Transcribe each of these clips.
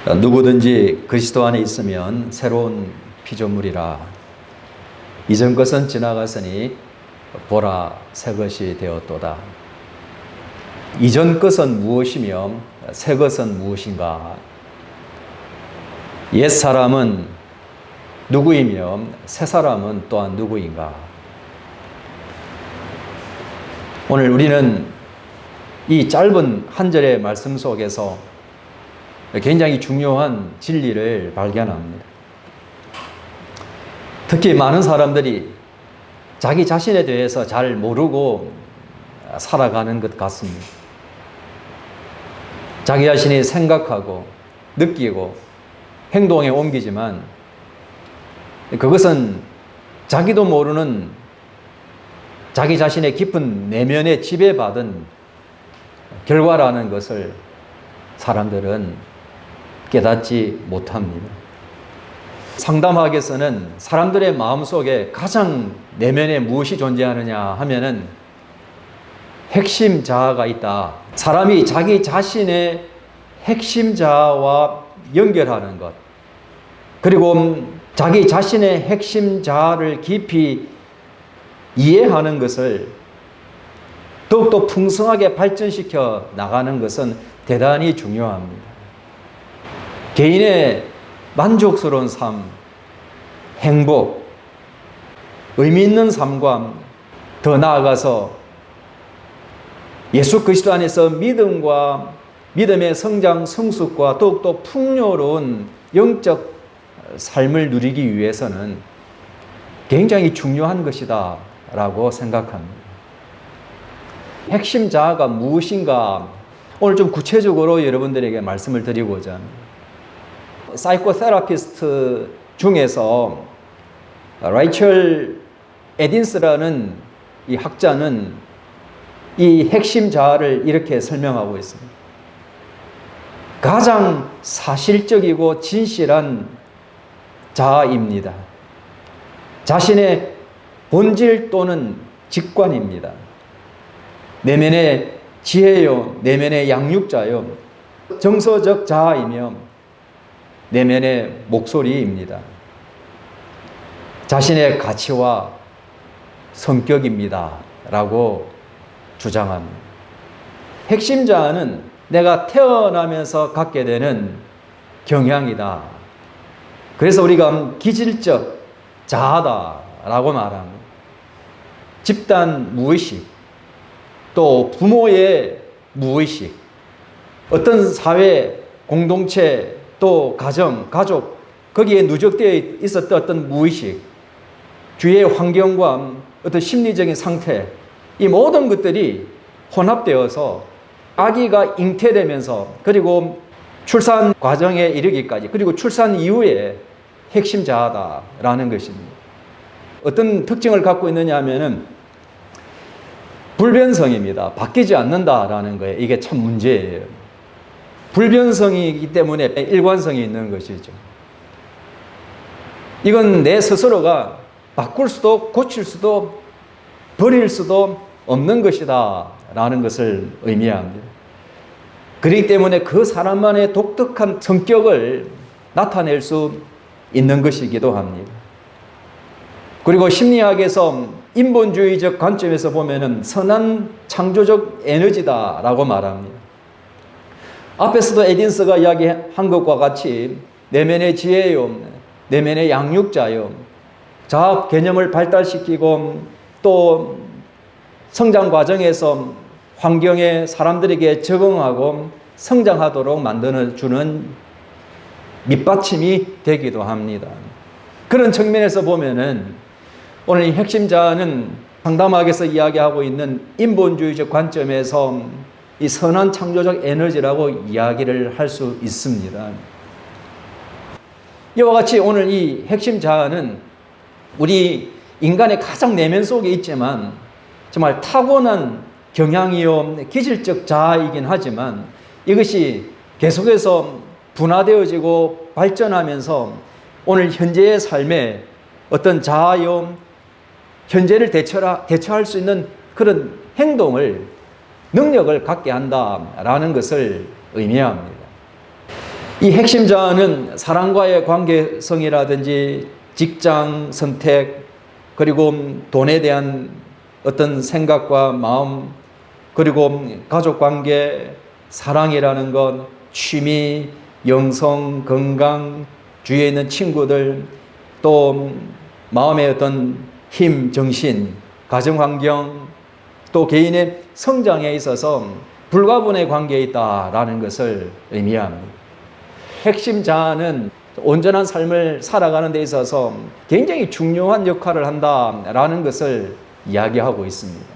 누구든지 그리스도 안에 있으면 새로운 피조물이라. 이전 것은 지나갔으니 보라 새 것이 되었도다. 이전 것은 무엇이며 새 것은 무엇인가? 옛 사람은 누구이며 새 사람은 또한 누구인가? 오늘 우리는 이 짧은 한 절의 말씀 속에서 굉장히 중요한 진리를 발견합니다. 특히 많은 사람들이 자기 자신에 대해서 잘 모르고 살아가는 것 같습니다. 자기 자신이 생각하고 느끼고 행동에 옮기지만 그것은 자기도 모르는 자기 자신의 깊은 내면에 지배받은 결과라는 것을 사람들은 깨닫지 못합니다. 상담학에서는 사람들의 마음속에 가장 내면에 무엇이 존재하느냐 하면은 핵심 자아가 있다. 사람이 자기 자신의 핵심 자아와 연결하는 것, 그리고 자기 자신의 핵심 자아를 깊이 이해하는 것을 더욱더 풍성하게 발전시켜 나가는 것은 대단히 중요합니다. 개인의 만족스러운 삶, 행복, 의미 있는 삶과 더 나아가서 예수 그리스도 안에서 믿음과 믿음의 성장, 성숙과 더욱더 풍요로운 영적 삶을 누리기 위해서는 굉장히 중요한 것이다 라고 생각합니다. 핵심 자아가 무엇인가 오늘 좀 구체적으로 여러분들에게 말씀을 드리고자 합니다. 사이코테라피스트 중에서 라이첼 에딘스라는 이 학자는 이 핵심 자아를 이렇게 설명하고 있습니다. 가장 사실적이고 진실한 자아입니다. 자신의 본질 또는 직관입니다. 내면의 지혜요, 내면의 양육자요, 정서적 자아이며 내면의 목소리입니다. 자신의 가치와 성격입니다 라고 주장합니다. 핵심 자아는 내가 태어나면서 갖게 되는 경향이다. 그래서 우리가 기질적 자아다 라고 말합니다. 집단 무의식, 또 부모의 무의식, 어떤 사회, 공동체, 또 가정, 가족, 거기에 누적되어 있었던 어떤 무의식, 주위의 환경과 어떤 심리적인 상태, 이 모든 것들이 혼합되어서 아기가 잉태되면서 그리고 출산 과정에 이르기까지 그리고 출산 이후에 핵심 자아다라는 것입니다. 어떤 특징을 갖고 있느냐 하면은 불변성입니다. 바뀌지 않는다라는 거예요. 이게 참 문제예요. 불변성이기 때문에 일관성이 있는 것이죠. 이건 내 스스로가 바꿀 수도 고칠 수도 버릴 수도 없는 것이다 라는 것을 의미합니다. 그렇기 때문에 그 사람만의 독특한 성격을 나타낼 수 있는 것이기도 합니다. 그리고 심리학에서 인본주의적 관점에서 보면은 선한 창조적 에너지다라고 말합니다. 앞에서도 에딘스가 이야기한 것과 같이 내면의 지혜요, 내면의 양육자요, 자아 개념을 발달시키고 또 성장 과정에서 환경에 사람들에게 적응하고 성장하도록 만들어주는 밑받침이 되기도 합니다. 그런 측면에서 보면은 오늘 이 핵심 자아는 상담학에서 이야기하고 있는 인본주의적 관점에서 이 선한 창조적 에너지라고 이야기를 할 수 있습니다. 이와 같이 오늘 이 핵심 자아는 우리 인간의 가장 내면 속에 있지만 정말 타고난 경향이요 기질적 자아이긴 하지만 이것이 계속해서 분화되어지고 발전하면서 오늘 현재의 삶에 어떤 자아요 현재를 대처할 수 있는 그런 행동을 능력을 갖게 한다라는 것을 의미합니다. 이 핵심 자아는 사람과의 관계성이라든지 직장 선택, 그리고 돈에 대한 어떤 생각과 마음, 그리고 가족 관계, 사랑이라는 것, 취미, 영성, 건강, 주위에 있는 친구들, 또 마음의 어떤 힘, 정신, 가정 환경, 또 개인의 성장에 있어서 불가분의 관계에 있다라는 것을 의미합니다. 핵심 자아는 온전한 삶을 살아가는 데 있어서 굉장히 중요한 역할을 한다라는 것을 이야기하고 있습니다.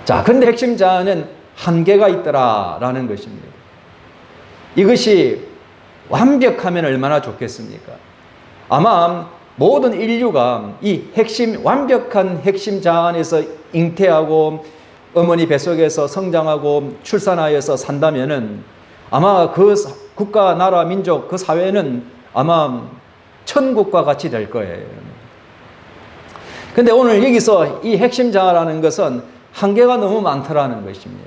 자, 근데 핵심 자아는 한계가 있더라라는 것입니다. 이것이 완벽하면 얼마나 좋겠습니까? 아마 모든 인류가 이 완벽한 핵심 자아 안에서 잉태하고 어머니 뱃속에서 성장하고 출산하여서 산다면은 아마 그 국가, 나라, 민족, 그 사회는 아마 천국과 같이 될 거예요. 근데 오늘 여기서 이 핵심 자아라는 것은 한계가 너무 많더라는 것입니다.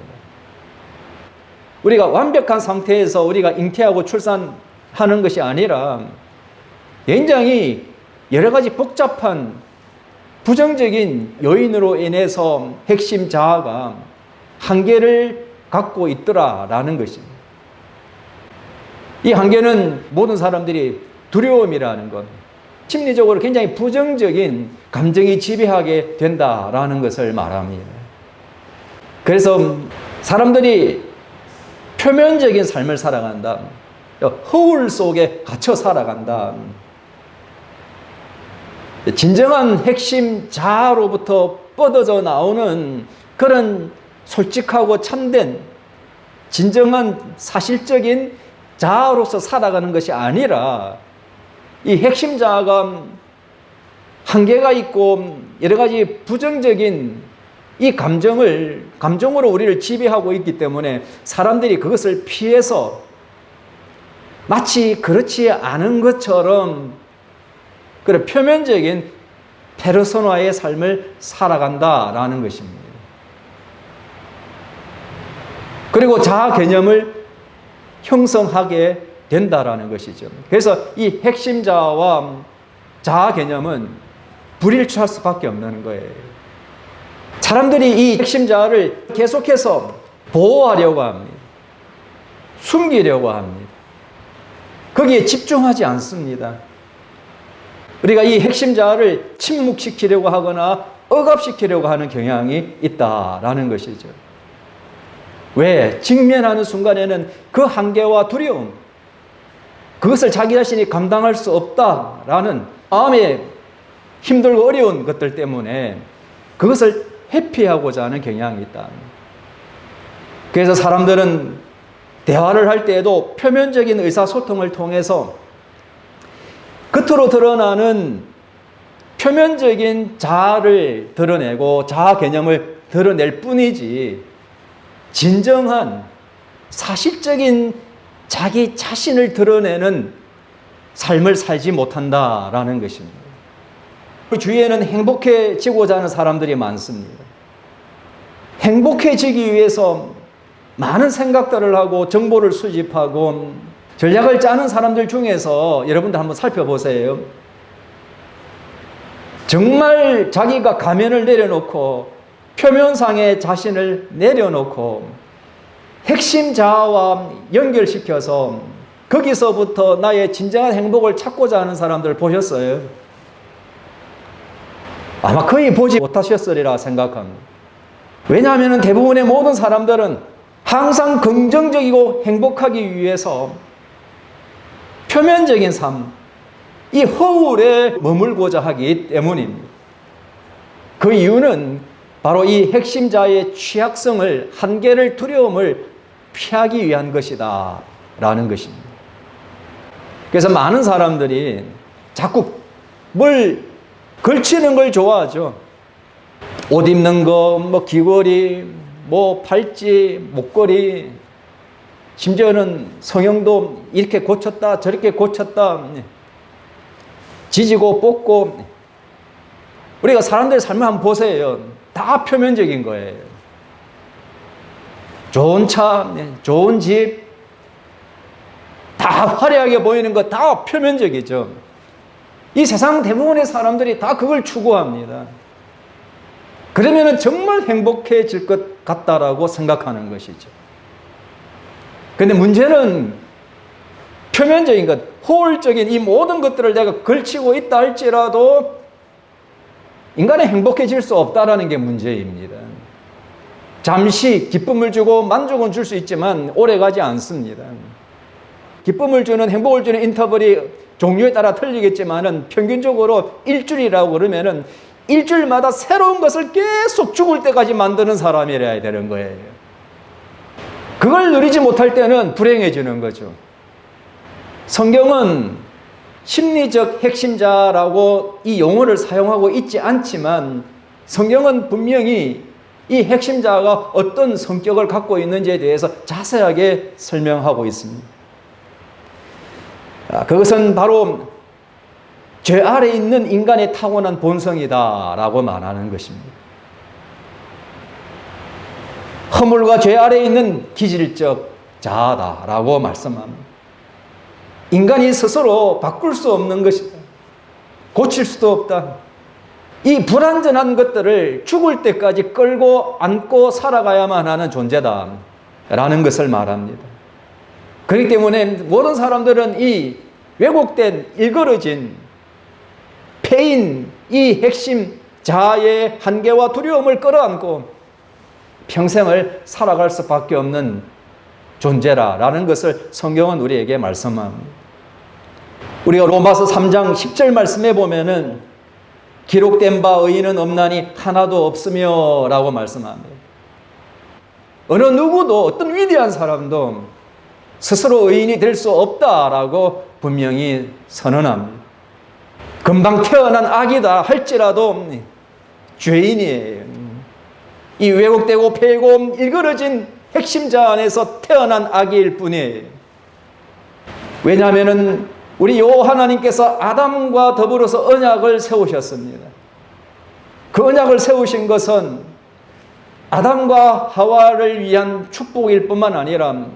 우리가 완벽한 상태에서 우리가 잉태하고 출산하는 것이 아니라 굉장히 여러 가지 복잡한 부정적인 요인으로 인해서 핵심 자아가 한계를 갖고 있더라라는 것입니다. 이 한계는 모든 사람들이 두려움이라는 것, 심리적으로 굉장히 부정적인 감정이 지배하게 된다라는 것을 말합니다. 그래서 사람들이 표면적인 삶을 살아간다, 허울 속에 갇혀 살아간다, 진정한 핵심 자아로부터 뻗어져 나오는 그런 솔직하고 참된 진정한 사실적인 자아로서 살아가는 것이 아니라 이 핵심 자아가 한계가 있고 여러 가지 부정적인 이 감정으로 우리를 지배하고 있기 때문에 사람들이 그것을 피해서 마치 그렇지 않은 것처럼 그런 표면적인 페르소나의 삶을 살아간다라는 것입니다. 그리고 자아 개념을 형성하게 된다라는 것이죠. 그래서 이 핵심 자아와 자아 개념은 불일치할 수밖에 없는 거예요. 사람들이 이 핵심 자아를 계속해서 보호하려고 합니다. 숨기려고 합니다. 거기에 집중하지 않습니다. 우리가 이 핵심 자아를 침묵시키려고 하거나 억압시키려고 하는 경향이 있다라는 것이죠. 왜? 직면하는 순간에는 그 한계와 두려움, 그것을 자기 자신이 감당할 수 없다라는 마음에 힘들고 어려운 것들 때문에 그것을 회피하고자 하는 경향이 있다. 그래서 사람들은 대화를 할 때에도 표면적인 의사소통을 통해서 겉으로 드러나는 표면적인 자아를 드러내고 자아 개념을 드러낼 뿐이지 진정한 사실적인 자기 자신을 드러내는 삶을 살지 못한다라는 것입니다. 그 주위에는 행복해지고자 하는 사람들이 많습니다. 행복해지기 위해서 많은 생각들을 하고 정보를 수집하고 전략을 짜는 사람들 중에서 여러분들 한번 살펴보세요. 정말 자기가 가면을 내려놓고 표면상의 자신을 내려놓고 핵심 자아와 연결시켜서 거기서부터 나의 진정한 행복을 찾고자 하는 사람들 보셨어요? 아마 거의 보지 못하셨으리라 생각합니다. 왜냐하면 대부분의 모든 사람들은 항상 긍정적이고 행복하기 위해서 표면적인 삶, 이 허울에 머물고자 하기 때문입니다. 그 이유는 바로 이 핵심자의 취약성을, 한계를, 두려움을 피하기 위한 것이다 라는 것입니다. 그래서 많은 사람들이 자꾸 뭘 걸치는 걸 좋아하죠. 옷 입는 거, 뭐 귀걸이, 뭐 팔찌, 목걸이, 심지어는 성형도 이렇게 고쳤다 저렇게 고쳤다, 지지고 뽑고. 우리가 사람들의 삶을 한번 보세요. 다 표면적인 거예요. 좋은 차, 좋은 집, 다 화려하게 보이는 것 다 표면적이죠. 이 세상 대부분의 사람들이 다 그걸 추구합니다. 그러면 정말 행복해질 것 같다라고 생각하는 것이죠. 그런데 문제는 표면적인 것, 호울적인 이 모든 것들을 내가 걸치고 있다 할지라도 인간은 행복해질 수 없다라는 게 문제입니다. 잠시 기쁨을 주고 만족은 줄 수 있지만 오래가지 않습니다. 기쁨을 주는, 행복을 주는 인터벌이 종류에 따라 틀리겠지만은 평균적으로 일주일이라고 그러면은 일주일마다 새로운 것을 계속 죽을 때까지 만드는 사람이라야 되는 거예요. 그걸 누리지 못할 때는 불행해지는 거죠. 성경은 심리적 핵심자라고 이 용어를 사용하고 있지 않지만 성경은 분명히 이 핵심자가 어떤 성격을 갖고 있는지에 대해서 자세하게 설명하고 있습니다. 그것은 바로 죄 아래 있는 인간의 타고난 본성이다라고 말하는 것입니다. 허물과 죄 아래 있는 기질적 자아다라고 말씀합니다. 인간이 스스로 바꿀 수 없는 것이다. 고칠 수도 없다. 이 불완전한 것들을 죽을 때까지 끌고 안고 살아가야만 하는 존재다라는 것을 말합니다. 그렇기 때문에 모든 사람들은 이 왜곡된, 일그러진 패인 이 핵심 자아의 한계와 두려움을 끌어안고 평생을 살아갈 수밖에 없는 존재라는 것을 성경은 우리에게 말씀합니다. 우리가 로마서 3장 10절 말씀에 보면은 기록된 바 의인은 없나니 하나도 없으며 라고 말씀합니다. 어느 누구도 어떤 위대한 사람도 스스로 의인이 될 수 없다라고 분명히 선언합니다. 금방 태어난 아기다 할지라도 죄인이에요. 이 왜곡되고 패고 일그러진 핵심자 안에서 태어난 아기일 뿐이에요. 왜냐하면 우리 여호와 하나님께서 아담과 더불어서 언약을 세우셨습니다. 그 언약을 세우신 것은 아담과 하와를 위한 축복일 뿐만 아니라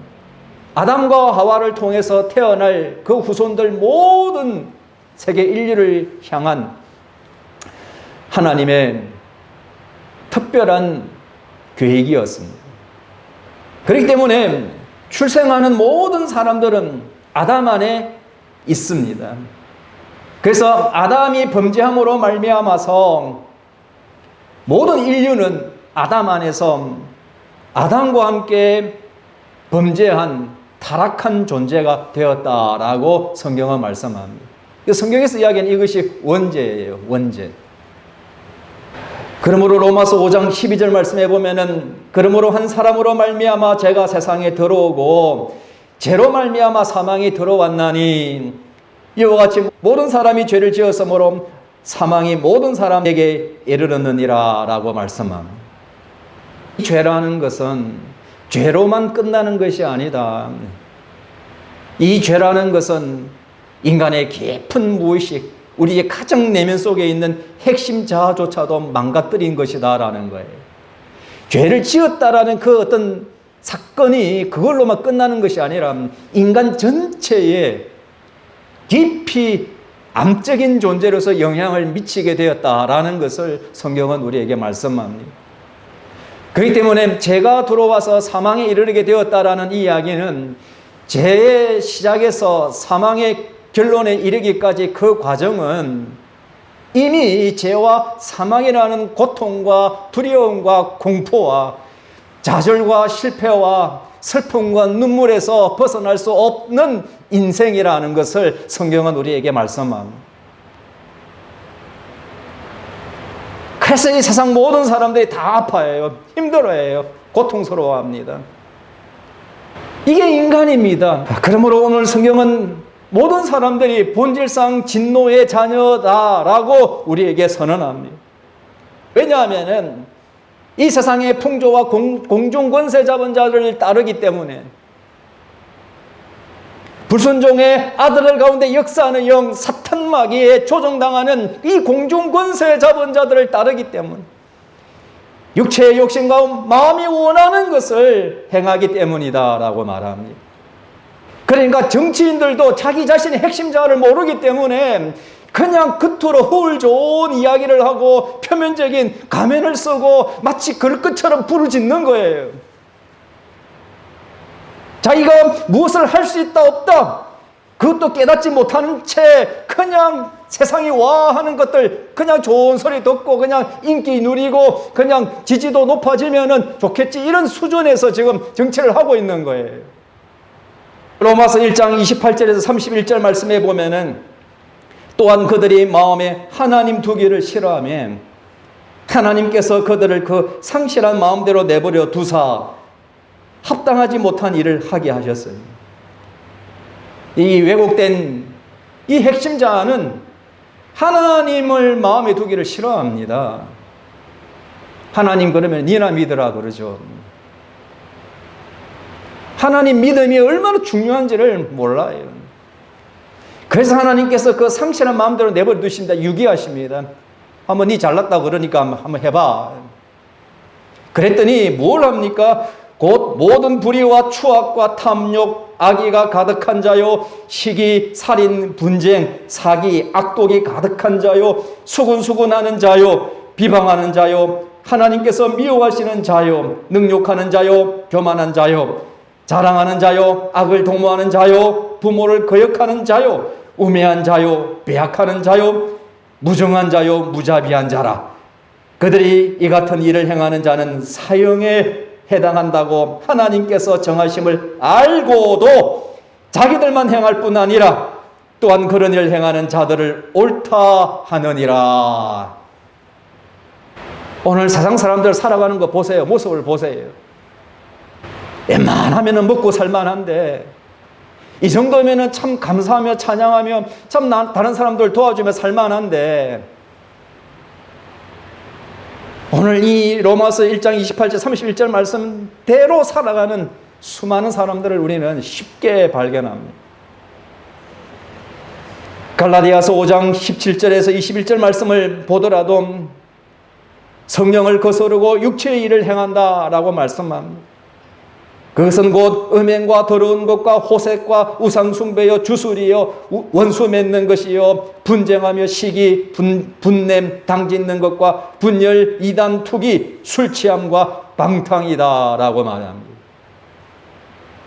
아담과 하와를 통해서 태어날 그 후손들 모든 세계 인류를 향한 하나님의 특별한 계획이었습니다. 그렇기 때문에 출생하는 모든 사람들은 아담 안에 있습니다. 그래서 아담이 범죄함으로 말미암아서 모든 인류는 아담 안에서 아담과 함께 범죄한 타락한 존재가 되었다라고 성경은 말씀합니다. 성경에서 이야기하는 이것이 원죄예요. 원죄. 그러므로 로마서 5장 12절 말씀해 보면은 그러므로 한 사람으로 말미암아 죄가 세상에 들어오고 죄로 말미암아 사망이 들어왔나니 이와 같이 모든 사람이 죄를 지었으므로 사망이 모든 사람에게 이르렀느니라 라고 말씀합니다. 죄라는 것은 죄로만 끝나는 것이 아니다. 이 죄라는 것은 인간의 깊은 무의식, 우리의 가정 내면 속에 있는 핵심 자아조차도 망가뜨린 것이다 라는 거예요. 죄를 지었다라는 그 어떤 사건이 그걸로만 끝나는 것이 아니라 인간 전체에 깊이 암적인 존재로서 영향을 미치게 되었다라는 것을 성경은 우리에게 말씀합니다. 그렇기 때문에 죄가 들어와서 사망에 이르게 되었다라는 이 이야기는 죄의 시작에서 사망의 결론에 이르기까지 그 과정은 이미 죄와 사망이라는 고통과 두려움과 공포와 좌절과 실패와 슬픔과 눈물에서 벗어날 수 없는 인생이라는 것을 성경은 우리에게 말씀합니다. 그래서 이 세상 모든 사람들이 다 아파해요. 힘들어해요. 고통스러워합니다. 이게 인간입니다. 그러므로 오늘 성경은 모든 사람들이 본질상 진노의 자녀다라고 우리에게 선언합니다. 왜냐하면 이 세상의 풍조와 공중 권세 잡은 자들을 따르기 때문에 불순종의 아들을 가운데 역사하는 영 사탄 마귀에 조종당하는 이 공중 권세 잡은 자들을 따르기 때문 육체의 욕심과 마음이 원하는 것을 행하기 때문이다라고 말합니다. 그러니까 정치인들도 자기 자신의 핵심자를 모르기 때문에 그냥 겉으로 허울 좋은 이야기를 하고 표면적인 가면을 쓰고 마치 그럴 것처럼 부르짖는 거예요. 자기가 무엇을 할 수 있다 없다 그것도 깨닫지 못하는 채 그냥 세상이 와 하는 것들 그냥 좋은 소리 듣고 그냥 인기 누리고 그냥 지지도 높아지면은 좋겠지 이런 수준에서 지금 정치를 하고 있는 거예요. 로마서 1장 28절에서 31절 말씀에 보면은 또한 그들이 마음에 하나님 두기를 싫어하며 하나님께서 그들을 그 상실한 마음대로 내버려 두사 합당하지 못한 일을 하게 하셨어요. 이 왜곡된 이 핵심자는 하나님을 마음에 두기를 싫어합니다. 하나님 그러면 니나 믿으라 그러죠. 하나님 믿음이 얼마나 중요한지를 몰라요. 그래서 하나님께서 그 상실한 마음대로 내버려 두신다 유기하십니다. 한번 니 잘났다 그러니까 한번 해봐. 그랬더니 뭘 합니까? 곧 모든 불의와 추악과 탐욕, 악의가 가득한 자요, 시기, 살인, 분쟁, 사기, 악독이 가득한 자요, 수군수군하는 자요, 비방하는 자요, 하나님께서 미워하시는 자요, 능욕하는 자요, 교만한 자요, 자랑하는 자요, 악을 도모하는 자요, 부모를 거역하는 자요, 우매한 자요, 배약하는 자요, 무정한 자요, 무자비한 자라. 그들이 이 같은 일을 행하는 자는 사형에 해당한다고 하나님께서 정하심을 알고도 자기들만 행할 뿐 아니라 또한 그런 일을 행하는 자들을 옳다 하느니라. 오늘 세상 사람들 살아가는 거 보세요. 모습을 보세요. 웬만하면 먹고 살만한데 이 정도면 참 감사하며 찬양하며 참 다른 사람들 도와주며 살만한데 오늘 이 로마서 1장 28절 31절 말씀대로 살아가는 수많은 사람들을 우리는 쉽게 발견합니다. 갈라디아서 5장 17절에서 21절 말씀을 보더라도 성령을 거스르고 육체의 일을 행한다라고 말씀합니다. 그것은 곧 음행과 더러운 것과 호색과 우상숭배여 주술이여 원수 맺는 것이요 분쟁하며 시기 분냄 당짓는 것과 분열 이단 투기 술 취함과 방탕이다라고 말합니다.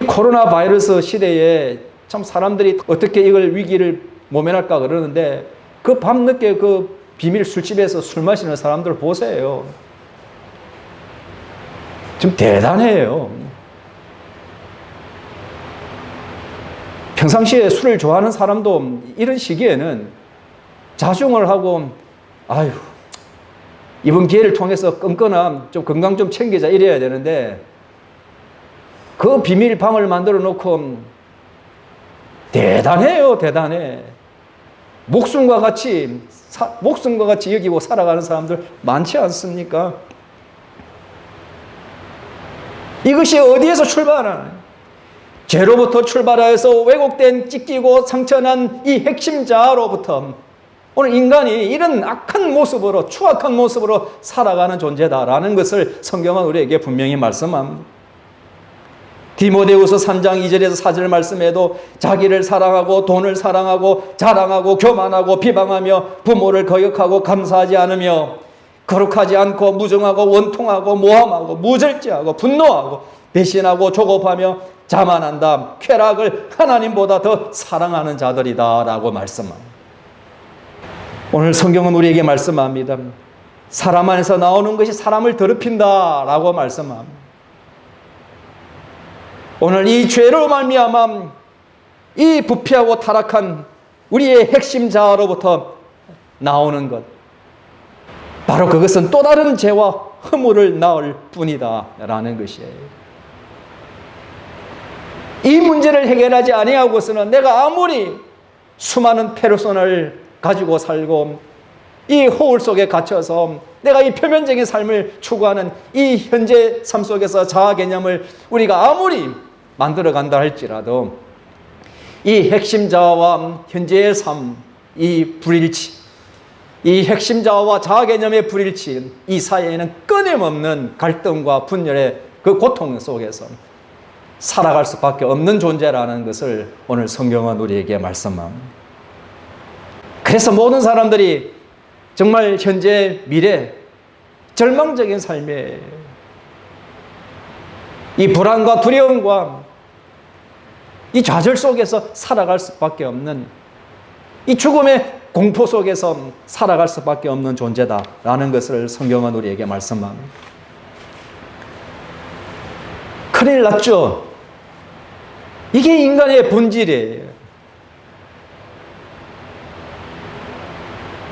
코로나 바이러스 시대에 참 사람들이 어떻게 이걸 위기를 모면할까 그러는데 그 밤늦게 그 비밀 술집에서 술 마시는 사람들 보세요. 좀 대단해요. 평상시에 술을 좋아하는 사람도 이런 시기에는 자중을 하고 아유 이번 기회를 통해서 끈끈한 좀 건강 좀 챙기자 이래야 되는데 그 비밀방을 만들어 놓고 대단해요. 대단해. 목숨과 같이 여기고 살아가는 사람들 많지 않습니까? 이것이 어디에서 출발하나요? 죄로부터 출발하여서 왜곡된 찢기고 상처난 이 핵심자로부터 오늘 인간이 이런 악한 모습으로 추악한 모습으로 살아가는 존재다라는 것을 성경은 우리에게 분명히 말씀합니다. 디모데후서 3장 2절에서 4절 말씀에도 자기를 사랑하고 돈을 사랑하고 자랑하고 교만하고 비방하며 부모를 거역하고 감사하지 않으며 거룩하지 않고 무정하고 원통하고 모함하고 무절제하고 분노하고 배신하고 조급하며 자만한다. 쾌락을 하나님보다 더 사랑하는 자들이다 라고 말씀합니다. 오늘 성경은 우리에게 말씀합니다. 사람 안에서 나오는 것이 사람을 더럽힌다 라고 말씀합니다. 오늘 이 죄로 말미암아 이 부패하고 타락한 우리의 핵심자로부터 나오는 것 바로 그것은 또 다른 죄와 허물을 낳을 뿐이다 라는 것이에요. 이 문제를 해결하지 아니하고서는 내가 아무리 수많은 페르소나를 가지고 살고 이 허울 속에 갇혀서 내가 이 표면적인 삶을 추구하는 이 현재 삶 속에서 자아 개념을 우리가 아무리 만들어 간다 할지라도 이 핵심자와 현재의 삶, 이 불일치, 이 핵심자와 자아 개념의 불일치, 이 사이에는 끊임없는 갈등과 분열의 그 고통 속에서 살아갈 수밖에 없는 존재라는 것을 오늘 성경은 우리에게 말씀합니다. 그래서 모든 사람들이 정말 현재 미래 절망적인 삶에 이 불안과 두려움과 이 좌절 속에서 살아갈 수밖에 없는, 이 죽음의 공포 속에서 살아갈 수밖에 없는 존재다라는 것을 성경은 우리에게 말씀합니다. 큰일 났죠? 이게 인간의 본질이에요.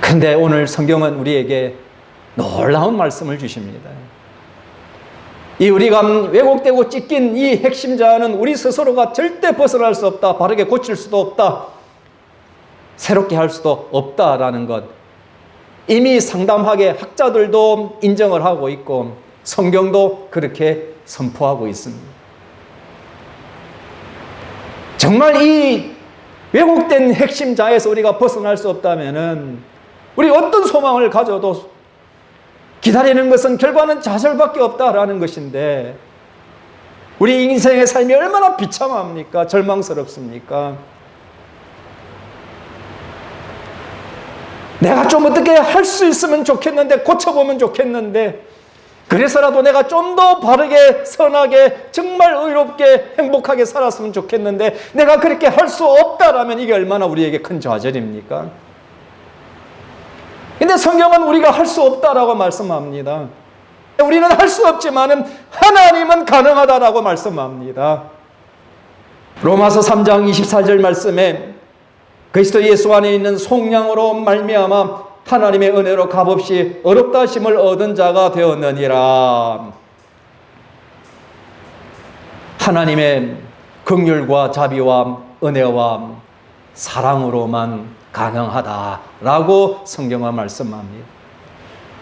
그런데 오늘 성경은 우리에게 놀라운 말씀을 주십니다. 이 우리가 왜곡되고 찢긴 이 핵심자는 우리 스스로가 절대 벗어날 수 없다, 바르게 고칠 수도 없다, 새롭게 할 수도 없다라는 것, 이미 상담하게 학자들도 인정을 하고 있고 성경도 그렇게 선포하고 있습니다. 정말 이 왜곡된 핵심자에서 우리가 벗어날 수 없다면은 우리 어떤 소망을 가져도 기다리는 것은 결과는 좌절밖에 없다라는 것인데, 우리 인생의 삶이 얼마나 비참합니까? 절망스럽습니까? 내가 좀 어떻게 할 수 있으면 좋겠는데, 고쳐보면 좋겠는데, 그래서라도 내가 좀 더 바르게, 선하게, 정말 의롭게, 행복하게 살았으면 좋겠는데 내가 그렇게 할 수 없다라면 이게 얼마나 우리에게 큰 좌절입니까? 근데 성경은 우리가 할 수 없다라고 말씀합니다. 우리는 할 수 없지만은 하나님은 가능하다라고 말씀합니다. 로마서 3장 24절 말씀에 그리스도 예수 안에 있는 속량으로 말미암아 하나님의 은혜로 값없이 어렵다 하심을 얻은 자가 되었느니라. 하나님의 긍휼과 자비와 은혜와 사랑으로만 가능하다라고 성경은 말씀합니다.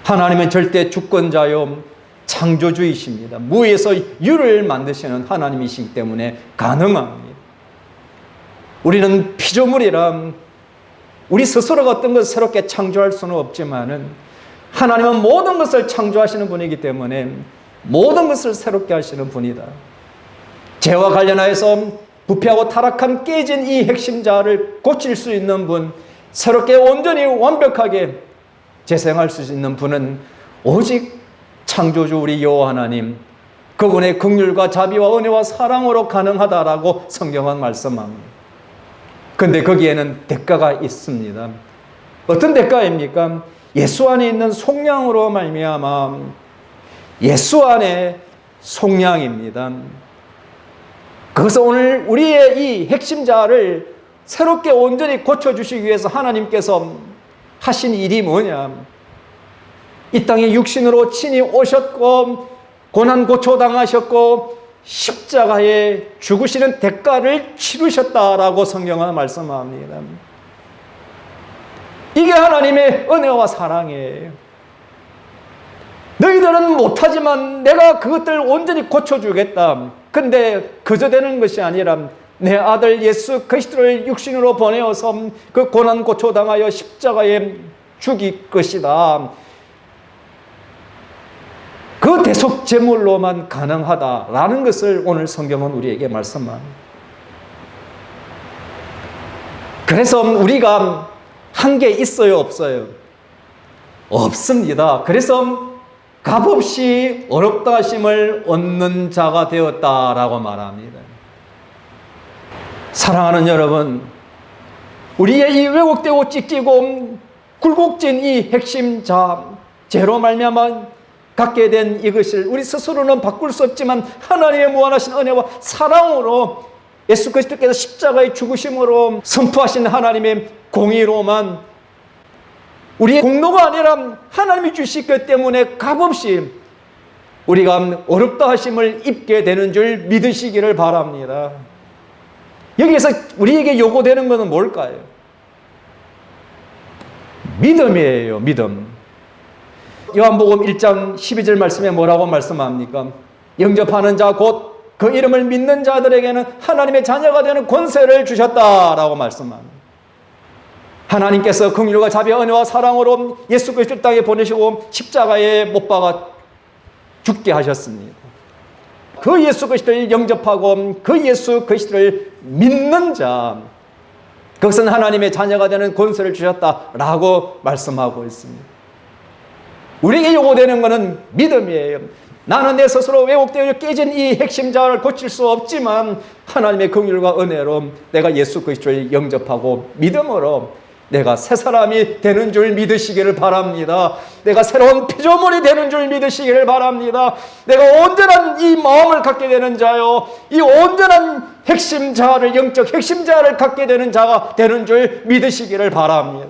하나님은 절대 주권자요 창조주이십니다. 무에서 유를 만드시는 하나님이시기 때문에 가능합니다. 우리는 피조물이라 우리 스스로가 어떤 것을 새롭게 창조할 수는 없지만은 하나님은 모든 것을 창조하시는 분이기 때문에 모든 것을 새롭게 하시는 분이다. 죄와 관련하여서 부패하고 타락한 깨진 이 핵심자를 고칠 수 있는 분, 새롭게 온전히 완벽하게 재생할 수 있는 분은 오직 창조주 우리 여호와 하나님, 그분의 긍휼과 자비와 은혜와 사랑으로 가능하다라고 성경은 말씀합니다. 그런데 거기에는 대가가 있습니다. 어떤 대가입니까? 예수 안에 있는 속량으로 말미암아, 예수 안에 속량입니다. 그래서 오늘 우리의 이 핵심자를 새롭게 온전히 고쳐주시기 위해서 하나님께서 하신 일이 뭐냐? 이 땅에 육신으로 친히 오셨고 고난 고초당하셨고 십자가에 죽으시는 대가를 치르셨다라고 성경은 말씀합니다. 이게 하나님의 은혜와 사랑이에요. 너희들은 못하지만 내가 그것들 온전히 고쳐주겠다. 근데 그저 되는 것이 아니라 내 아들 예수 그리스도를 육신으로 보내어서 그 고난 고초당하여 십자가에 죽일 것이다. 그 대속 제물로만 가능하다라는 것을 오늘 성경은 우리에게 말씀합니다. 그래서 우리가 한 게 있어요, 없어요? 없습니다. 그래서 값없이 어렵다 하심을 얻는 자가 되었다라고 말합니다. 사랑하는 여러분, 우리의 이 왜곡되고 찢기고 굴곡진 이 핵심자, 죄로 말미암아 갖게 된 이것을 우리 스스로는 바꿀 수 없지만 하나님의 무한하신 은혜와 사랑으로 예수 그리스도께서 십자가의 죽으심으로 선포하신 하나님의 공의로만, 우리의 공로가 아니라 하나님이 주시기 때문에 값없이 우리가 어렵다 하심을 입게 되는 줄 믿으시기를 바랍니다. 여기에서 우리에게 요구되는 것은 뭘까요? 믿음이에요, 믿음. 요한복음 1장 12절 말씀에 뭐라고 말씀합니까? 영접하는 자 곧 그 이름을 믿는 자들에게는 하나님의 자녀가 되는 권세를 주셨다라고 말씀합니다. 하나님께서 긍휼과 자비와 은혜와 사랑으로 예수 그리스도 땅에 보내시고 십자가에 못 박아 죽게 하셨습니다. 그 예수 그리스도를 영접하고 그 예수 그리스도를 믿는 자, 그것은 하나님의 자녀가 되는 권세를 주셨다라고 말씀하고 있습니다. 우리에게 요구되는 것은 믿음이에요. 나는 내 스스로 왜곡되어 깨진 이 핵심자를 고칠 수 없지만 하나님의 긍휼과 은혜로 내가 예수 그리스도를 영접하고 믿음으로 내가 새 사람이 되는 줄 믿으시기를 바랍니다. 내가 새로운 피조물이 되는 줄 믿으시기를 바랍니다. 내가 온전한 이 마음을 갖게 되는 자요, 이 온전한 핵심자를, 영적 핵심자를 갖게 되는 자가 되는 줄 믿으시기를 바랍니다.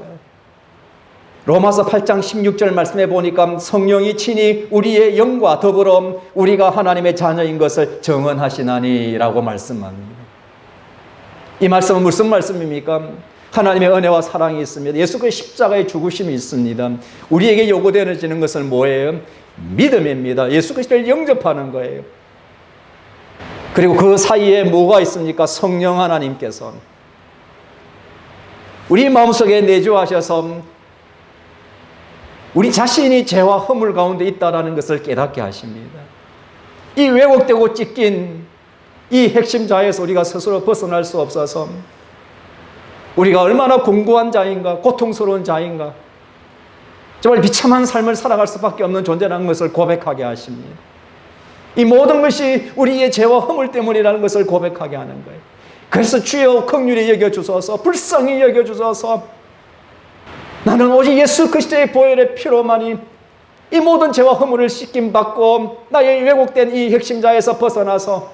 로마서 8장 16절 말씀해 보니까 성령이 친히 우리의 영과 더불어 우리가 하나님의 자녀인 것을 증언하시나니 라고 말씀합니다. 이 말씀은 무슨 말씀입니까? 하나님의 은혜와 사랑이 있습니다. 예수 그리스도의 십자가의 죽으심이 있습니다. 우리에게 요구되어지는 것은 뭐예요? 믿음입니다. 예수 그리스도를 영접하는 거예요. 그리고 그 사이에 뭐가 있습니까? 성령 하나님께서 우리 마음속에 내주하셔서 우리 자신이 죄와 허물 가운데 있다는 것을 깨닫게 하십니다. 이 왜곡되고 찢긴 이 핵심자에서 우리가 스스로 벗어날 수 없어서 우리가 얼마나 공고한 자인가, 고통스러운 자인가, 정말 비참한 삶을 살아갈 수밖에 없는 존재라는 것을 고백하게 하십니다. 이 모든 것이 우리의 죄와 허물 때문이라는 것을 고백하게 하는 거예요. 그래서 주여 긍휼히 여겨주소서, 불쌍히 여겨주소서, 나는 오직 예수 그리스도의 보혈의 피로만이 이 모든 죄와 허물을 씻김받고 나의 왜곡된 이 핵심자에서 벗어나서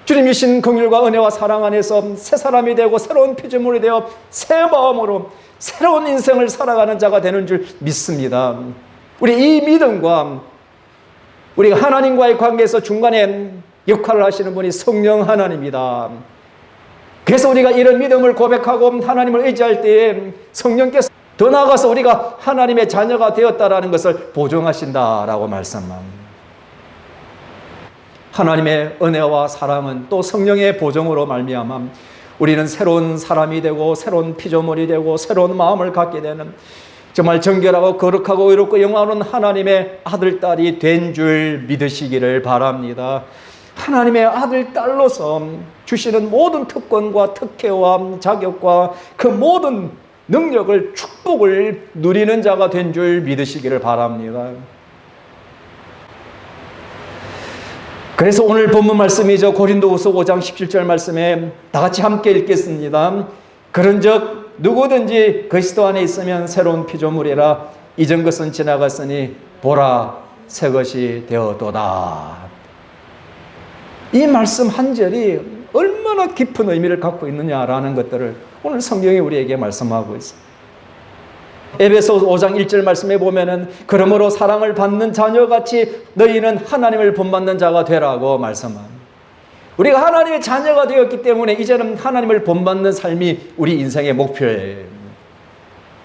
주님 주신 긍휼과 은혜와 사랑 안에서 새 사람이 되고 새로운 피조물이 되어 새 마음으로 새로운 인생을 살아가는 자가 되는 줄 믿습니다. 우리 이 믿음과 우리가 하나님과의 관계에서 중간에 역할을 하시는 분이 성령 하나님이다. 그래서 우리가 이런 믿음을 고백하고 하나님을 의지할 때에 성령께서 더 나아가서 우리가 하나님의 자녀가 되었다라는 것을 보증하신다라고 말씀합니다. 하나님의 은혜와 사랑은 또 성령의 보증으로 말미암아 우리는 새로운 사람이 되고 새로운 피조물이 되고 새로운 마음을 갖게 되는 정말 정결하고 거룩하고 의롭고 영화로운 하나님의 아들, 딸이 된 줄 믿으시기를 바랍니다. 하나님의 아들, 딸로서 주시는 모든 특권과 특혜와 자격과 그 모든 능력을, 축복을 누리는 자가 된 줄 믿으시기를 바랍니다. 그래서 오늘 본문 말씀이죠. 고린도후서 5장 17절 말씀에 다 같이 함께 읽겠습니다. 그런즉 누구든지 그리스도 안에 있으면 새로운 피조물이라 이전 것은 지나갔으니 보라 새 것이 되었도다. 이 말씀 한 절이 얼마나 깊은 의미를 갖고 있느냐라는 것들을 오늘 성경이 우리에게 말씀하고 있습니다. 에베소 5장 1절 말씀에 보면은 그러므로 사랑을 받는 자녀같이 너희는 하나님을 본받는 자가 되라고 말씀합니다. 우리가 하나님의 자녀가 되었기 때문에 이제는 하나님을 본받는 삶이 우리 인생의 목표예요.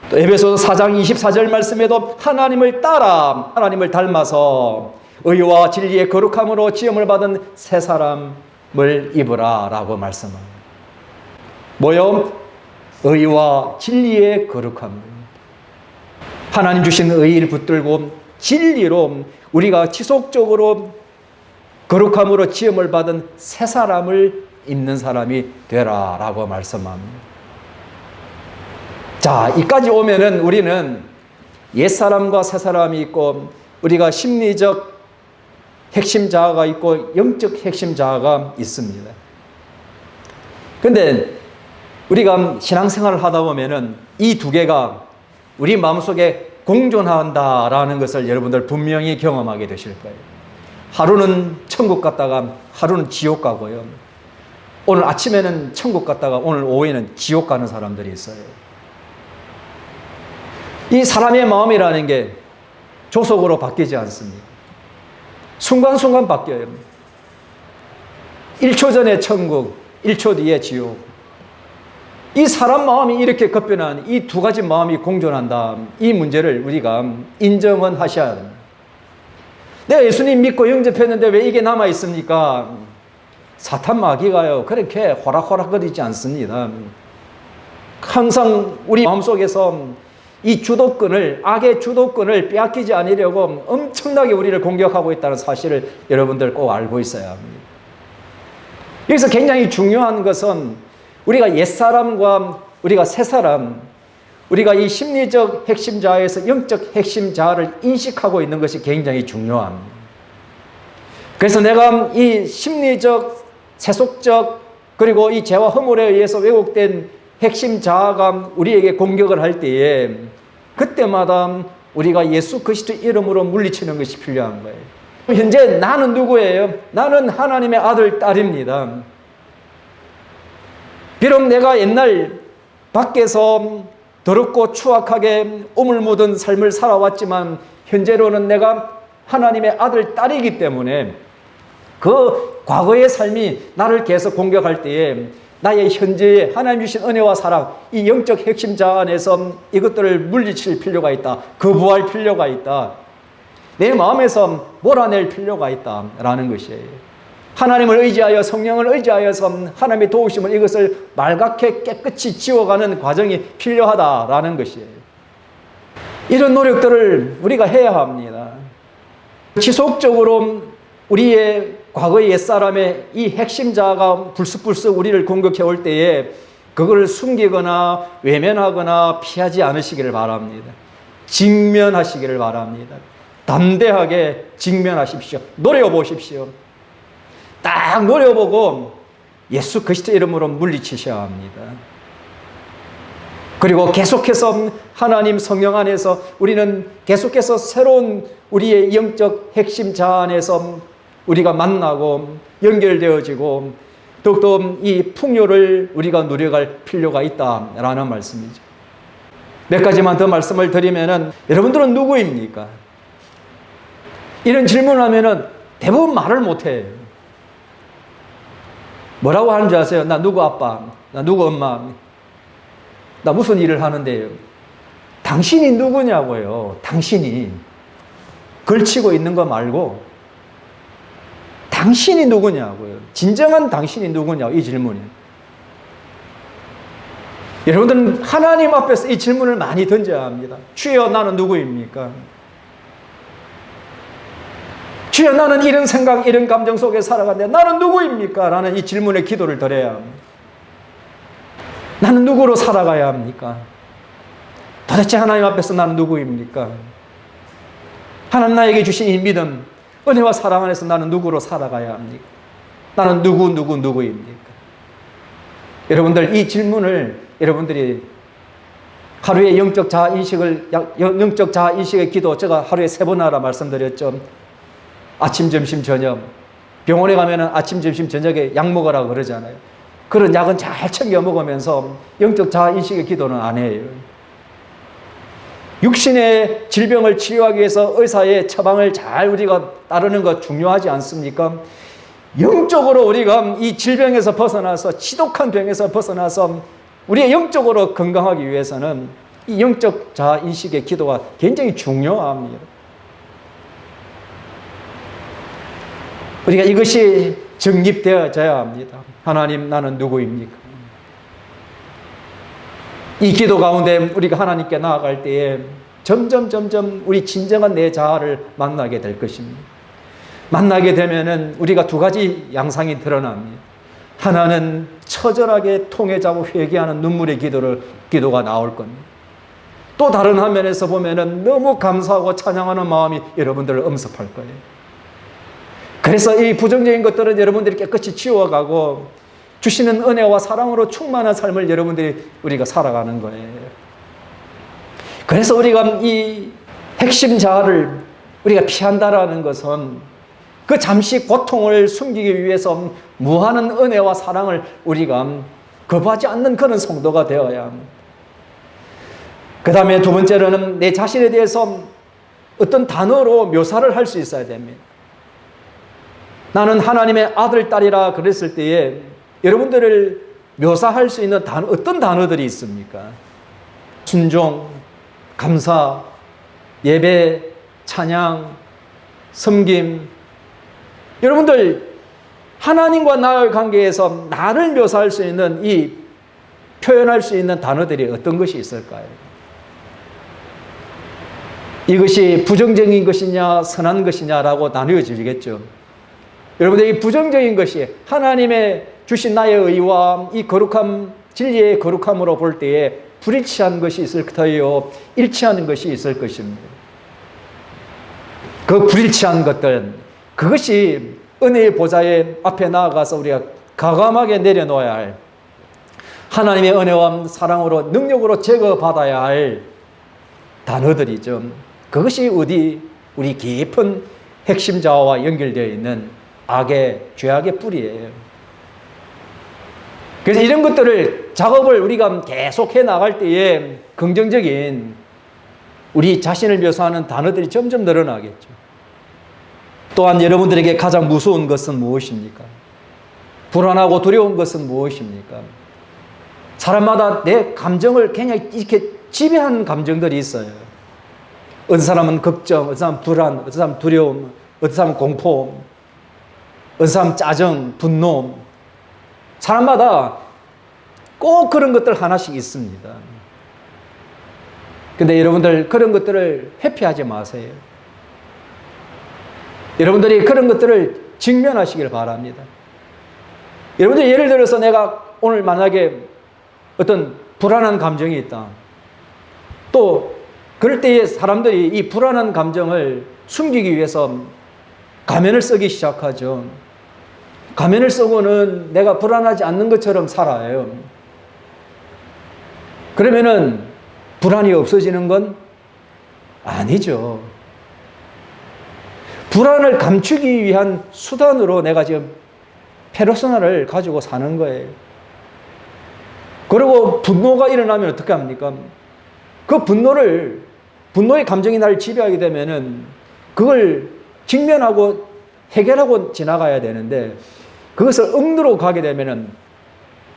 또 에베소서 4장 24절 말씀에도 하나님을 따라 하나님을 닮아서 의와 진리의 거룩함으로 지음을 받은 새 사람을 입으라 라고 말씀합니다. 뭐요? 의와 진리의 거룩함. 하나님 주신 의를 붙들고 진리로 우리가 지속적으로 거룩함으로 지음을 받은 새 사람을 입는 사람이 되라 라고 말씀합니다. 자, 이까지 오면은 우리는 옛사람과 새사람이 있고 우리가 심리적 핵심 자아가 있고 영적 핵심 자아가 있습니다. 근데 우리가 신앙생활을 하다 보면은 이 두 개가 우리 마음속에 공존한다라는 것을 여러분들 분명히 경험하게 되실 거예요. 하루는 천국 갔다가 하루는 지옥 가고요. 오늘 아침에는 천국 갔다가 오늘 오후에는 지옥 가는 사람들이 있어요. 이 사람의 마음이라는 게 조속으로 바뀌지 않습니다. 순간순간 바뀌어요. 1초 전에 천국, 1초 뒤에 지옥. 이 사람 마음이 이렇게 급변한 이 두 가지 마음이 공존한다. 이 문제를 우리가 인정은 하셔야 됩니다. 내가 예수님 믿고 영접했는데 왜 이게 남아있습니까? 사탄 마귀가요 그렇게 호락호락거리지 않습니다. 항상 우리 마음속에서 이 주도권을, 악의 주도권을 빼앗기지 않으려고 엄청나게 우리를 공격하고 있다는 사실을 여러분들 꼭 알고 있어야 합니다. 여기서 굉장히 중요한 것은 우리가 옛사람과 우리가 새사람, 우리가 이 심리적 핵심자에서 영적 핵심자를 인식하고 있는 것이 굉장히 중요합니다. 그래서 내가 이 심리적, 세속적, 그리고 이 죄와 허물에 의해서 왜곡된 핵심자가 우리에게 공격을 할 때에 그때마다 우리가 예수 그리스도 이름으로 물리치는 것이 필요한 거예요. 현재 나는 누구예요? 나는 하나님의 아들, 딸입니다. 비록 내가 옛날 밖에서 더럽고 추악하게 오물 묻은 삶을 살아왔지만 현재로는 내가 하나님의 아들, 딸이기 때문에 그 과거의 삶이 나를 계속 공격할 때에 나의 현재의 하나님 주신 은혜와 사랑, 이 영적 핵심자 안에서 이것들을 물리칠 필요가 있다. 거부할 필요가 있다. 내 마음에서 몰아낼 필요가 있다라는 것이에요. 하나님을 의지하여 성령을 의지하여서 하나님의 도우심을 이것을 말갛게 깨끗이 지워가는 과정이 필요하다라는 것이에요. 이런 노력들을 우리가 해야 합니다. 지속적으로 우리의 과거의 옛사람의 이 핵심자가 불쑥불쑥 우리를 공격해 올 때에 그걸 숨기거나 외면하거나 피하지 않으시기를 바랍니다. 직면하시기를 바랍니다. 담대하게 직면하십시오. 노려보십시오. 딱 노려보고 예수 그리스도 이름으로 물리치셔야 합니다. 그리고 계속해서 하나님 성령 안에서 우리는 계속해서 새로운 우리의 영적 핵심자 안에서 우리가 만나고 연결되어지고 더욱더 이 풍요를 우리가 누려갈 필요가 있다라는 말씀이죠. 몇 가지만 더 말씀을 드리면은 여러분들은 누구입니까? 이런 질문을 하면은 대부분 말을 못해요. 뭐라고 하는 줄 아세요? 나 누구 아빠, 나 누구 엄마, 나 무슨 일을 하는데요. 당신이 누구냐고요. 당신이 걸치고 있는 거 말고 당신이 누구냐고요. 진정한 당신이 누구냐고 이 질문이. 여러분들은 하나님 앞에서 이 질문을 많이 던져야 합니다. 주여 나는 누구입니까? 주여 나는 이런 생각 이런 감정 속에 살아가는데 나는 누구입니까? 라는 이 질문에 기도를 드려야 합니다. 나는 누구로 살아가야 합니까? 도대체 하나님 앞에서 나는 누구입니까? 하나님 나에게 주신 이 믿음 은혜와 사랑 안에서 나는 누구로 살아가야 합니까? 나는 누구입니까? 여러분들 이 질문을 여러분들이 하루에 영적 자아인식의 기도 제가 하루에 3번 하라 말씀드렸죠. 아침, 점심, 저녁. 병원에 가면 아침, 점심, 저녁에 약 먹으라고 그러잖아요. 그런 약은 잘 챙겨 먹으면서 영적 자아인식의 기도는 안 해요. 육신의 질병을 치료하기 위해서 의사의 처방을 잘 우리가 따르는 것 중요하지 않습니까? 영적으로 우리가 이 질병에서 벗어나서 지독한 병에서 벗어나서 우리의 영적으로 건강하기 위해서는 이 영적 자아인식의 기도가 굉장히 중요합니다. 우리가 이것이 정립되어져야 합니다. 하나님 나는 누구입니까? 이 기도 가운데 우리가 하나님께 나아갈 때에 점점 우리 진정한 내 자아를 만나게 될 것입니다. 만나게 되면은 우리가 2가지 양상이 드러납니다. 하나는 처절하게 통회자고 회개하는 눈물의 기도가 나올 겁니다. 또 다른 화면에서 보면은 너무 감사하고 찬양하는 마음이 여러분들을 엄습할 거예요. 그래서 이 부정적인 것들은 여러분들이 깨끗이 지워가고 주시는 은혜와 사랑으로 충만한 삶을 우리가 살아가는 거예요. 그래서 우리가 이 핵심 자아를 우리가 피한다라는 것은 그 잠시 고통을 숨기기 위해서 무한한 은혜와 사랑을 우리가 거부하지 않는 그런 성도가 되어야 합니다. 그 다음에 2번째로는 내 자신에 대해서 어떤 단어로 묘사를 할 수 있어야 됩니다. 나는 하나님의 아들, 딸이라 그랬을 때에 여러분들을 묘사할 수 있는 어떤 단어들이 있습니까? 순종, 감사, 예배, 찬양, 섬김. 여러분들 하나님과 나의 관계에서 나를 묘사할 수 있는 표현할 수 있는 단어들이 어떤 것이 있을까요? 이것이 부정적인 것이냐 선한 것이냐라고 나누어지겠죠. 여러분들, 이 부정적인 것이 하나님의 주신 나의 의와 이 거룩함, 진리의 거룩함으로 볼 때에 불일치한 것이 있을 터요, 일치하는 것이 있을 것입니다. 그 불일치한 것들, 그것이 은혜의 보좌의 앞에 나아가서 우리가 과감하게 내려놓아야 할, 하나님의 은혜와 사랑으로 능력으로 제거받아야 할 단어들이죠. 그것이 우리 깊은 핵심 자아와 연결되어 있는 악의, 죄악의 뿌리예요. 그래서 이런 것들을, 작업을 우리가 계속해 나갈 때에 긍정적인 우리 자신을 묘사하는 단어들이 점점 늘어나겠죠. 또한 여러분들에게 가장 무서운 것은 무엇입니까? 불안하고 두려운 것은 무엇입니까? 사람마다 내 감정을 그냥 이렇게 지배하는 감정들이 있어요. 어떤 사람은 걱정, 어떤 사람은 불안, 어떤 사람은 두려움, 어떤 사람은 공포, 어떤 사람은 짜증, 분노. 사람마다 꼭 그런 것들 하나씩 있습니다. 근데 여러분들, 그런 것들을 회피하지 마세요. 여러분들이 그런 것들을 직면하시길 바랍니다. 여러분들, 예를 들어서 내가 오늘 만약에 어떤 불안한 감정이 있다. 또 그럴 때에 사람들이 이 불안한 감정을 숨기기 위해서 가면을 쓰기 시작하죠. 가면을 쓰고는 내가 불안하지 않는 것처럼 살아요. 그러면은 불안이 없어지는 건 아니죠. 불안을 감추기 위한 수단으로 내가 지금 페르소나를 가지고 사는 거예요. 그리고 분노가 일어나면 어떻게 합니까? 그 분노의 감정이 나를 지배하게 되면은 그걸 직면하고 해결하고 지나가야 되는데, 그것을 억누르고 가게 되면은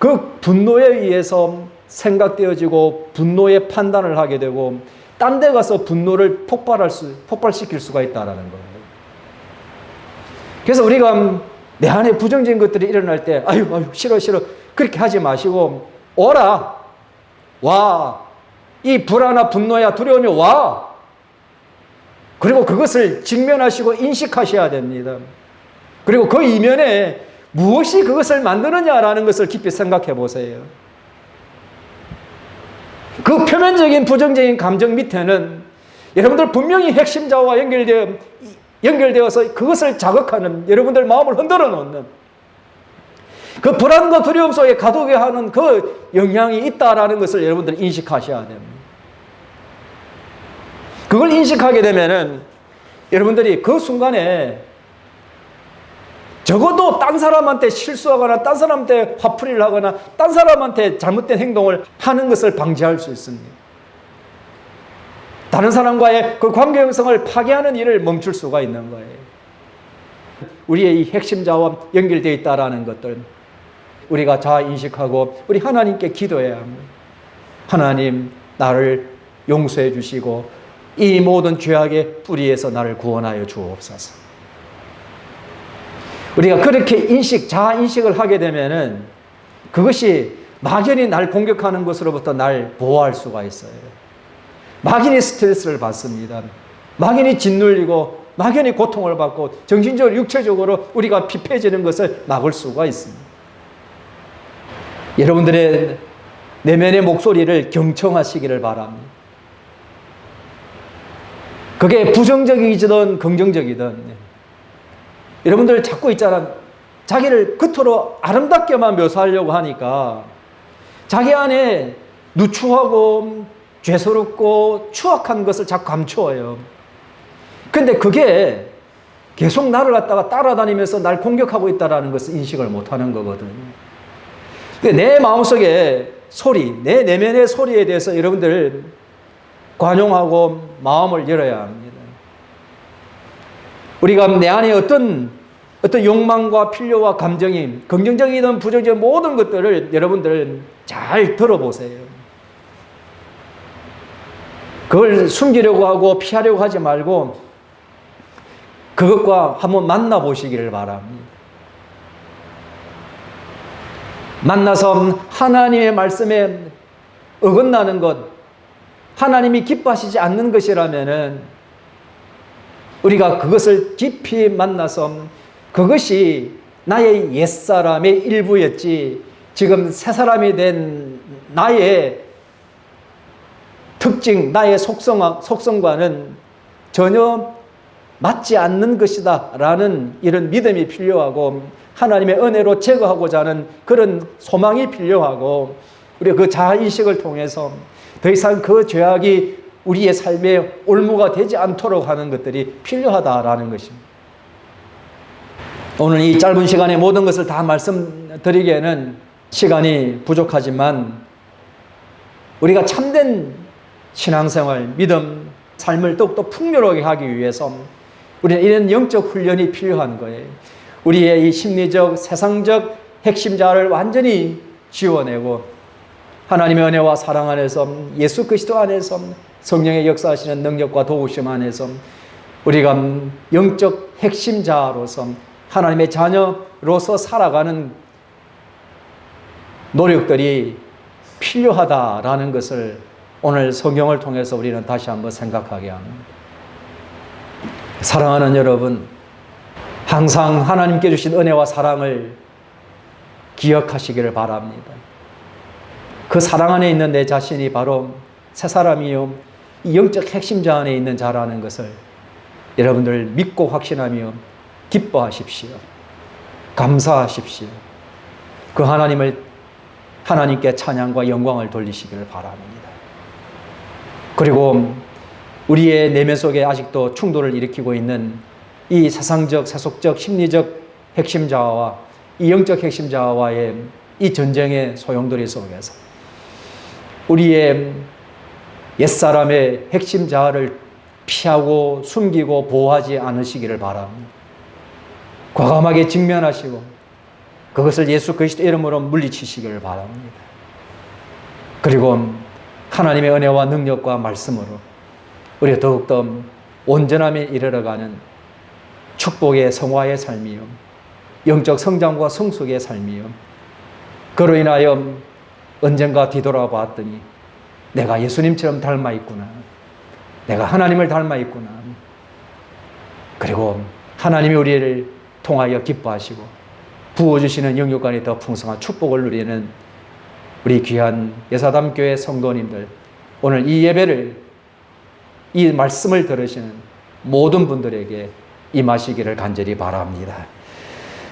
그 분노에 의해서 생각되어지고 분노의 판단을 하게 되고 딴 데 가서 분노를 폭발시킬 수가 있다는 거예요. 그래서 우리가 내 안에 부정적인 것들이 일어날 때 아유 싫어 그렇게 하지 마시고, 오라, 와, 이 불안한 분노야 두려움이 와. 그리고 그것을 직면하시고 인식하셔야 됩니다. 그리고 그 이면에 무엇이 그것을 만드느냐라는 것을 깊이 생각해 보세요. 그 표면적인 부정적인 감정 밑에는 여러분들 분명히 핵심자와 연결되어서 그것을 자극하는, 여러분들 마음을 흔들어 놓는 그 불안과 두려움 속에 가두게 하는 그 영향이 있다라는 것을 여러분들 인식하셔야 됩니다. 그걸 인식하게 되면은 여러분들이 그 순간에 적어도 딴 사람한테 실수하거나 딴 사람한테 화풀이를 하거나 딴 사람한테 잘못된 행동을 하는 것을 방지할 수 있습니다. 다른 사람과의 그 관계 형성을 파괴하는 일을 멈출 수가 있는 거예요. 우리의 이 핵심자와 연결되어 있다라는 것들 우리가 잘 인식하고 우리 하나님께 기도해야 합니다. 하나님, 나를 용서해 주시고 이 모든 죄악의 뿌리에서 나를 구원하여 주옵소서. 우리가 그렇게 자아 인식을 하게 되면은 그것이 막연히 날 공격하는 것으로부터 날 보호할 수가 있어요. 막연히 스트레스를 받습니다. 막연히 짓눌리고 막연히 고통을 받고 정신적으로 육체적으로 우리가 피폐해지는 것을 막을 수가 있습니다. 여러분들의 내면의 목소리를 경청하시기를 바랍니다. 그게 부정적이든 긍정적이든 여러분들 자꾸 있잖아, 자기를 겉으로 아름답게만 묘사하려고 하니까 자기 안에 누추하고 죄스럽고 추악한 것을 자꾸 감추어요. 근데 그게 계속 나를 갖다가 따라다니면서 날 공격하고 있다는 것을 인식을 못하는 거거든요. 내 마음속에 소리, 내 내면의 소리에 대해서 여러분들 관용하고 마음을 열어야 합니다. 우리가 내 안에 어떤 욕망과 필요와 감정이 긍정적이든 부정적인 모든 것들을 여러분들 잘 들어보세요. 그걸 숨기려고 하고 피하려고 하지 말고 그것과 한번 만나보시기를 바랍니다. 만나서 하나님의 말씀에 어긋나는 것, 하나님이 기뻐하시지 않는 것이라면은 우리가 그것을 깊이 만나서 그것이 나의 옛사람의 일부였지 지금 새 사람이 된 나의 특징, 나의 속성과는 전혀 맞지 않는 것이다 라는 이런 믿음이 필요하고 하나님의 은혜로 제거하고자 하는 그런 소망이 필요하고 우리가 그 자아인식을 통해서 더 이상 그 죄악이 우리의 삶의 올무가 되지 않도록 하는 것들이 필요하다라는 것입니다. 오늘 이 짧은 시간에 모든 것을 다 말씀드리기에는 시간이 부족하지만 우리가 참된 신앙생활, 믿음, 삶을 더욱더 풍요롭게 하기 위해서 우리는 이런 영적 훈련이 필요한 거예요. 우리의 이 심리적, 세상적 핵심 자아를 완전히 지워내고 하나님의 은혜와 사랑 안에서 예수 그리스도 안에서 성령의 역사하시는 능력과 도우심 안에서 우리가 영적 핵심 자아로서 하나님의 자녀로서 살아가는 노력들이 필요하다라는 것을 오늘 성경을 통해서 우리는 다시 한번 생각하게 합니다. 사랑하는 여러분, 항상 하나님께 주신 은혜와 사랑을 기억하시기를 바랍니다. 그 사랑 안에 있는 내 자신이 바로 새 사람이요 이 영적 핵심자 안에 있는 자라는 것을 여러분들 믿고 확신하며 기뻐하십시오. 감사하십시오. 그 하나님께 찬양과 영광을 돌리시기를 바랍니다. 그리고 우리의 내면 속에 아직도 충돌을 일으키고 있는 이 세상적, 세속적, 심리적 핵심자와 이 영적 핵심자와의 이 전쟁의 소용돌이 속에서 우리의 옛사람의 핵심자를 피하고 숨기고 보호하지 않으시기를 바랍니다. 과감하게 직면하시고 그것을 예수 그리스도 이름으로 물리치시기를 바랍니다. 그리고 하나님의 은혜와 능력과 말씀으로 우리가 더욱더 온전함에 이르러가는 축복의 성화의 삶이요 영적 성장과 성숙의 삶이요 그로 인하여 언젠가 뒤돌아봤더니 내가 예수님처럼 닮아 있구나. 내가 하나님을 닮아 있구나. 그리고 하나님이 우리를 통하여 기뻐하시고 부어주시는 영육간에 더 풍성한 축복을 누리는 우리 귀한 예사담교회 성도님들, 오늘 이 예배를, 이 말씀을 들으시는 모든 분들에게 임하시기를 간절히 바랍니다.